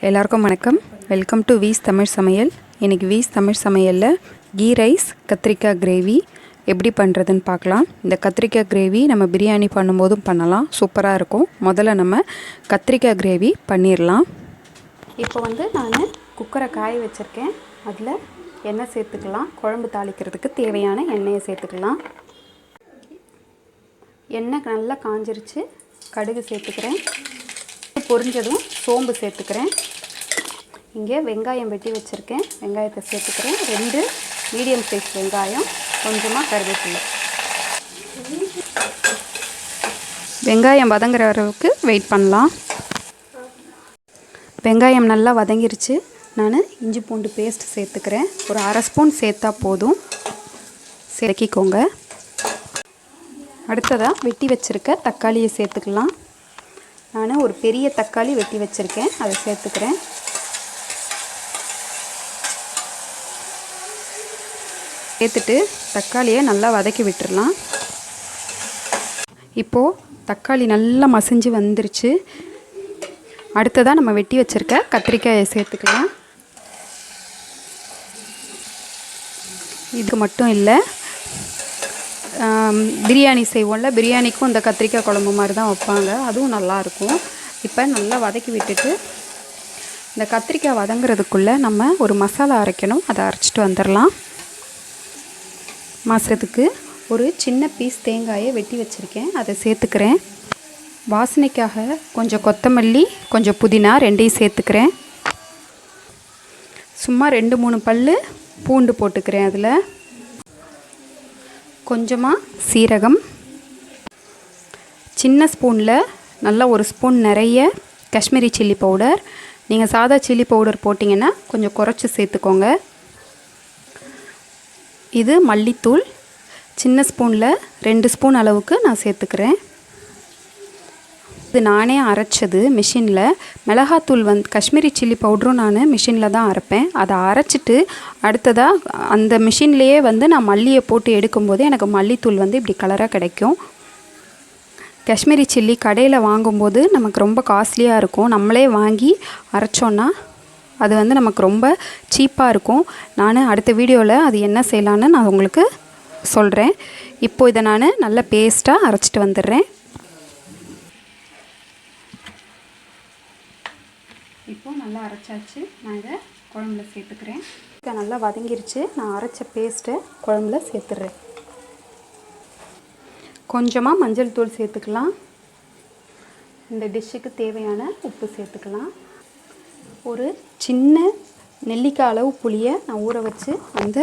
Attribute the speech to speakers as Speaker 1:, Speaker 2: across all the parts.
Speaker 1: எல்லாருக்கும் வணக்கம். Welcome to views Tamil சமையல். இன்றைக்கி வீஸ் தமிழ் சமையலில் கீ ரைஸ் கத்திரிக்காய் கிரேவி எப்படி பண்ணுறதுன்னு பார்க்கலாம். இந்த கத்திரிக்காய் கிரேவி நம்ம பிரியாணி பண்ணும்போதும் பண்ணலாம், சூப்பராக இருக்கும். முதல்ல நம்ம கத்திரிக்காய் கிரேவி பண்ணிடலாம். இப்போ நான் குக்கரை காய வச்சுருக்கேன். அதில் எண்ணெய் சேர்த்துக்கலாம். குழம்பு தாளிக்கிறதுக்கு தேவையான எண்ணெயை சேர்த்துக்கலாம். எண்ணெய் நல்லா காஞ்சிருச்சு. கடுகு சேர்த்துக்கிறேன். பொரிஞ்சதும் சோம்பு சேர்த்துக்கிறேன். இங்கே வெங்காயம் வெட்டி வச்சுருக்கேன், வெங்காயத்தை சேர்த்துக்கிறேன். 2 மீடியம் சைஸ் வெங்காயம், கொஞ்சமாக கருவேப்பிலை. வெங்காயம் வதங்குற அளவுக்கு வெயிட் பண்ணலாம். வெங்காயம் நல்லா வதங்கிருச்சு. நான் இஞ்சி பூண்டு பேஸ்ட் சேர்த்துக்கிறேன். ஒரு 1/2 ஸ்பூன் சேர்த்தா போதும். சேர்க்கிக்கோங்க. அடுத்ததாக வெட்டி வச்சுருக்க தக்காளியை சேர்த்துக்கலாம். நான் ஒரு பெரிய தக்காளி வெட்டி வச்சுருக்கேன், அதை சேர்த்துக்கிறேன். சேர்த்துட்டு தக்காளியை நல்லா வதக்கி விட்டுடலாம். இப்போது தக்காளி நல்லா மசிஞ்சு வந்துருச்சு. அடுத்ததாக நம்ம வெட்டி வச்சுருக்க கத்திரிக்காயை சேர்த்துக்கலாம். இது மட்டும் இல்லை, பிரியாணி செய்வோம்ல, பிரியாணிக்கும் இந்த கத்திரிக்காய் குழம்பு மாதிரி தான் வைப்பாங்க, அதுவும் நல்லாயிருக்கும். இப்போ நல்லா வதக்கி விட்டுட்டு இந்த கத்திரிக்காய் வதங்குறதுக்குள்ளே நம்ம ஒரு மசாலா அரைக்கணும், அதை அரைச்சிட்டு வந்துடலாம். மசாலத்துக்கு ஒரு சின்ன பீஸ் தேங்காயை வெட்டி வச்சுருக்கேன், அதை சேர்த்துக்கிறேன். வாசனைக்காக கொஞ்சம் கொத்தமல்லி, கொஞ்சம் புதினா 2ஐயும் சேர்த்துக்கிறேன். சும்மா 2-3 பல் பூண்டு போட்டுக்கிறேன். அதில் கொஞ்சமாக சீரகம், சின்ன ஸ்பூனில் நல்லா ஒரு ஸ்பூன் நிறைய காஷ்மீரி சில்லி பவுடர். நீங்கள் சாதா சில்லி பவுடர் போட்டிங்கன்னா கொஞ்சம் குறைச்சி சேர்த்துக்கோங்க. இது மல்லித்தூள், சின்ன ஸ்பூனில் 2 ஸ்பூன் அளவுக்கு நான் சேர்த்துக்கிறேன். இது நானே அரைச்சது மிஷினில். மிளகாத்தூள் காஷ்மீரி சில்லி பவுடரும் நான் மிஷினில் தான் அரைப்பேன். அதை அரைச்சிட்டு அடுத்ததாக அந்த மிஷின்லேயே நான் மல்லியை போட்டு எடுக்கும்போது எனக்கு மல்லித்தூள் இப்படி கலராக கிடைக்கும். காஷ்மீரி சில்லி கடையில் வாங்கும்போது நமக்கு ரொம்ப காஸ்ட்லியாக இருக்கும். நம்மளே வாங்கி அரைச்சோன்னா அது நமக்கு ரொம்ப சீப்பாக இருக்கும். நான் அடுத்த வீடியோவில் அது என்ன செய்யலான்னு நான் உங்களுக்கு சொல்கிறேன். இப்போது இதை நான் நல்ல பேஸ்ட்டாக அரைச்சிட்டு வந்துடுறேன். இப்போது நல்லா அரைச்சாச்சு. நான் இதை குழம்புல சேர்த்துக்கிறேன். நல்லா வதங்கிருச்சு. நான் அரைச்ச பேஸ்ட்டை குழம்புல சேர்த்துடுறேன். கொஞ்சமாக மஞ்சள் தூள் சேர்த்துக்கலாம். இந்த டிஷ்ஷுக்கு தேவையான உப்பு சேர்த்துக்கலாம். ஒரு சின்ன நெல்லிக்காய் அளவு புளியை நான் ஊற வச்சு அந்த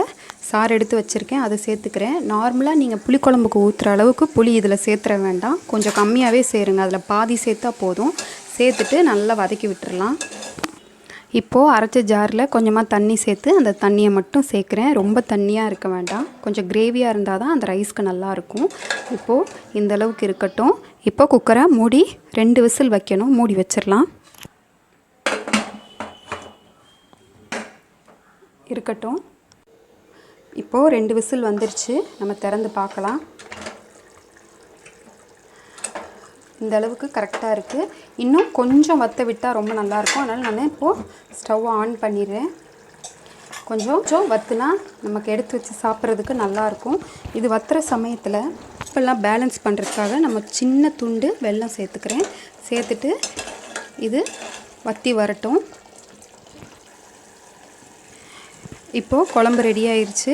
Speaker 1: சாறு எடுத்து வச்சுருக்கேன், அதை சேர்த்துக்கிறேன். நார்மலாக நீங்கள் புளிக்குழம்புக்கு ஊற்றுற அளவுக்கு புளி இதில் சேர்த்துற வேண்டாம், கொஞ்சம் கம்மியாகவே சேருங்க. அதில் பாதி சேர்த்தா போதும். சேர்த்துட்டு நல்லா வதக்கி விட்டுறலாம். இப்போது அரைச்ச ஜாரில் கொஞ்சமாக தண்ணி சேர்த்து அந்த தண்ணியை மட்டும் சேர்க்குறேன். ரொம்ப தண்ணியாக இருக்க வேண்டாம், கொஞ்சம் கிரேவியாக இருந்தால் தான் அந்த ரைஸ்க்கு நல்லாயிருக்கும். இப்போது இந்த அளவுக்கு இருக்கட்டும். இப்போ குக்கரை மூடி 2 விசில் வைக்கணும். மூடி வச்சிடலாம். இருக்கட்டும். இப்போது 2 விசில் வந்துருச்சு. நம்ம திறந்து பார்க்கலாம். இந்த அளவுக்கு கரெக்டாக இருக்குது. இன்னும் கொஞ்சம் வற்ற விட்டால் ரொம்ப நல்லாயிருக்கும். அதனால் நான் இப்போது ஸ்டவ் ஆன் பண்ணிடுறேன். கொஞ்சம் வற்றுனா நமக்கு எடுத்து வச்சு சாப்பிட்றதுக்கு நல்லாயிருக்கும். இது வற்றுற சமயத்தில் இப்போல்லாம் பேலன்ஸ் பண்ணுறதுக்காக நம்ம சின்ன துண்டு வெல்லம் சேர்த்துக்கிறேன். சேர்த்துட்டு இது வற்றி வரட்டும். இப்போது குழம்பு ரெடி ஆயிடுச்சு.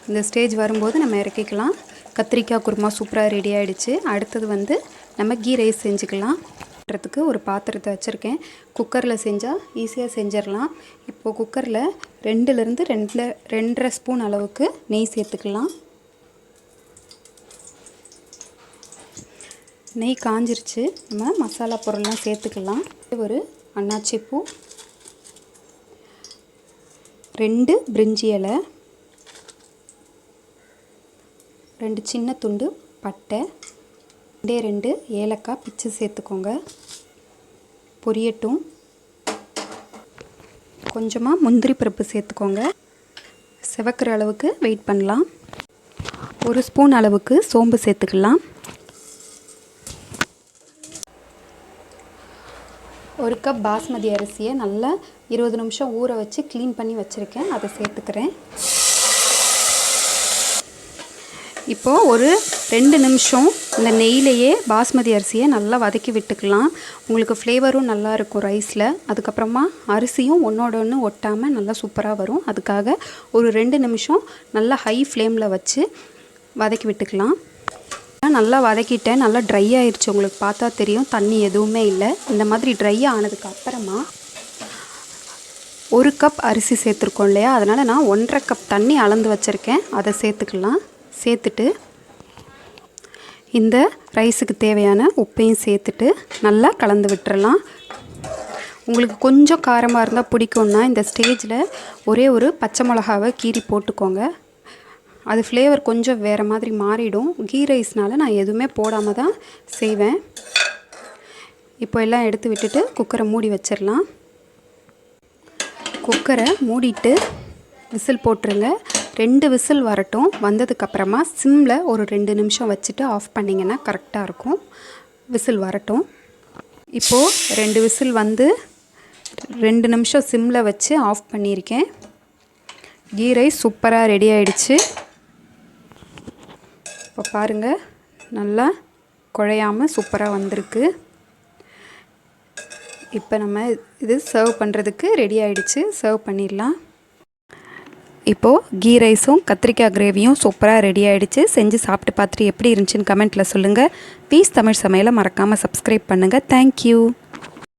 Speaker 1: இந்த ஸ்டேஜ் வரும்போது நம்ம இறக்கிக்கலாம். கத்திரிக்காய் குருமா சூப்பராக ரெடி ஆகிடுச்சு. அடுத்தது நம்ம கீ ரைஸ் செஞ்சுக்கலாம். பண்ணுறதுக்கு ஒரு பாத்திரத்தை வச்சுருக்கேன். குக்கரில் செஞ்சால் ஈஸியாக செஞ்சிடலாம். இப்போது குக்கரில் 2லேருந்து 2.5 ஸ்பூன் அளவுக்கு நெய் சேர்த்துக்கலாம். நெய் காஞ்சிருச்சு. நம்ம மசாலா பொருள்லாம் சேர்த்துக்கலாம். ஒரு அன்னாச்சி பூ, 2 பிரிஞ்சி இலை, 2 சின்ன துண்டு பட்டை, 2 ஏலக்காய் பிச்சு சேர்த்துக்கோங்க. பொரியட்டும். கொஞ்சமாக முந்திரி பருப்பு சேர்த்துக்கோங்க. சிவக்கிற அளவுக்கு வெயிட் பண்ணலாம். 1 ஸ்பூன் அளவுக்கு சோம்பு சேர்த்துக்கலாம். 1 கப் பாஸ்மதி அரிசியை நல்லா 20 நிமிஷம் ஊற வச்சு க்ளீன் பண்ணி வச்சுருக்கேன். அதை சேர்த்துக்கிறேன். இப்போது ஒரு 2 நிமிஷம் இந்த நெய்யிலையே பாஸ்மதி அரிசியை நல்லா வதக்கி விட்டுக்கலாம். உங்களுக்கு ஃப்ளேவரும் நல்லாயிருக்கும் ரைஸில். அதுக்கப்புறமா அரிசியும் ஒன்றோட ஒன்று ஒட்டாமல் நல்லா சூப்பராக வரும். அதுக்காக ஒரு 2 நிமிஷம் நல்லா ஹை ஃப்ளேமில் வச்சு வதக்கி விட்டுக்கலாம். நல்லா வதக்கிட்டேன். நல்லா ட்ரை ஆயிடுச்சு. உங்களுக்கு பார்த்தா தெரியும், தண்ணி எதுவுமே இல்லை. இந்த மாதிரி ட்ரை ஆனதுக்கு அப்புறமா 1 கப் அரிசி சேர்த்துருக்கோம் இல்லையா, அதனால் நான் 1.5 கப் தண்ணி அளந்து வச்சுருக்கேன். அதை சேர்த்துக்கலாம். சேர்த்துட்டு இந்த ரைஸுக்கு தேவையான உப்பையும் சேர்த்துட்டு நல்லா கலந்து விட்டுறலாம். உங்களுக்கு கொஞ்சம் காரமாக இருந்தால் பிடிக்கும்னா இந்த ஸ்டேஜில் ஒரே ஒரு பச்சை மிளகாவை கீறி போட்டுக்கோங்க. அது ஃப்ளேவர் கொஞ்சம் வேறு மாதிரி மாறிடும். கீ ரைஸ்னால் நான் எதுவுமே போடாமல் தான் செய்வேன். இப்போ எல்லாம் எடுத்து விட்டுட்டு குக்கரை மூடி வச்சிடலாம். குக்கரை மூடிட்டு விசில் போட்டுருங்க. 2 விசில் வரட்டும். வந்ததுக்கப்புறமா சிம்மில் ஒரு 2 நிமிஷம் வச்சுட்டு ஆஃப் பண்ணிங்கன்னா கரெக்டாக இருக்கும். விசில் வரட்டும். இப்போது 2 விசில் வந்து 2 நிமிஷம் சிம்மில் வச்சு ஆஃப் பண்ணியிருக்கேன். கீ ரைஸ் சூப்பராக ரெடி ஆகிடுச்சு. இப்போ பாருங்கள், நல்லா குழையாமல் சூப்பராக வந்திருக்கு. இப்போ நம்ம இது சர்வ் பண்ணுறதுக்கு ரெடி ஆகிடுச்சு. சர்வ் பண்ணிடலாம். இப்போது கீ ரைஸும் கத்திரிக்காய் கிரேவியும் சூப்பராக ரெடி ஆகிடுச்சு. செஞ்சு சாப்பிட்டு பார்த்துட்டு எப்படி இருந்துச்சுன்னு கமெண்ட்டில் சொல்லுங்கள். ப்ளீஸ் தமிழ் சமையலை மறக்காமல் சப்ஸ்கிரைப் பண்ணுங்கள். தேங்க்யூ.